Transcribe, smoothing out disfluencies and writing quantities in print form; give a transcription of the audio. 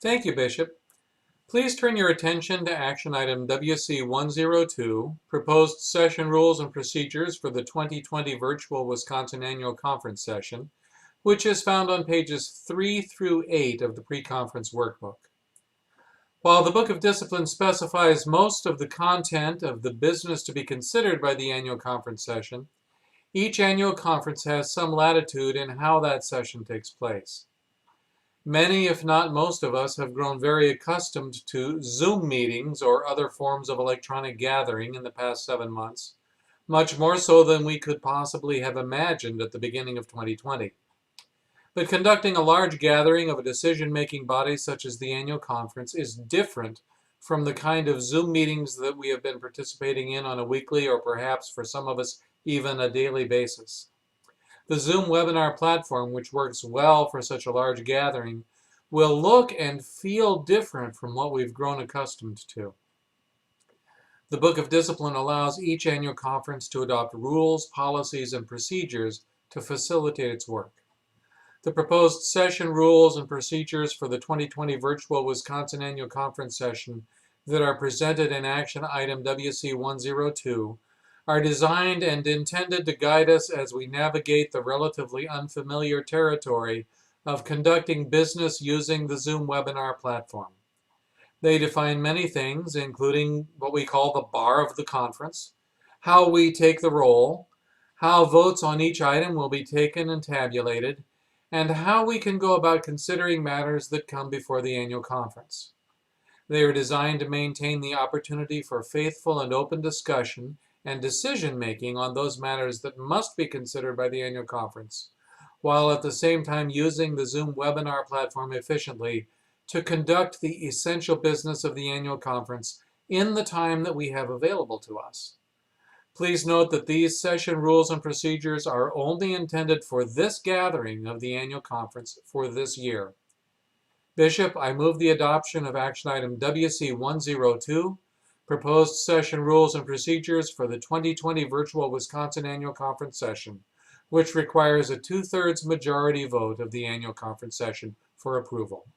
Thank you, Bishop. Please turn your attention to Action Item wc102, Proposed Session Rules and Procedures for the 2020 Virtual Wisconsin Annual Conference Session, which is found on pages 3 through 8 of the pre-conference workbook. While the Book of Discipline specifies most of the content of the business to be considered by the annual conference session, each annual conference has some latitude in how that session takes place. Many, if not most of us, have grown very accustomed to Zoom meetings or other forms of electronic gathering in the past 7 months, much more so than we could possibly have imagined at the beginning of 2020. But conducting a large gathering of a decision-making body such as the annual conference is different from the kind of Zoom meetings that we have been participating in on a weekly or perhaps for some of us even a daily basis. The Zoom webinar platform, which works well for such a large gathering, will look and feel different from what we've grown accustomed to. The Book of Discipline allows each annual conference to adopt rules, policies, and procedures to facilitate its work. The proposed session rules and procedures for the 2020 Virtual Wisconsin Annual Conference Session that are presented in Action Item WC102 are designed and intended to guide us as we navigate the relatively unfamiliar territory of conducting business using the Zoom webinar platform. They define many things, including what we call the bar of the conference, how we take the roll, how votes on each item will be taken and tabulated, and how we can go about considering matters that come before the annual conference. They are designed to maintain the opportunity for faithful and open discussion and decision-making on those matters that must be considered by the annual conference, while at the same time using the Zoom webinar platform efficiently to conduct the essential business of the annual conference in the time that we have available to us. Please note that these session rules and procedures are only intended for this gathering of the annual conference for this year. Bishop, I move the adoption of Action Item WC102, Proposed Session Rules and Procedures for the 2020 Virtual Wisconsin Annual Conference Session, which requires a 2/3 majority vote of the annual conference session for approval.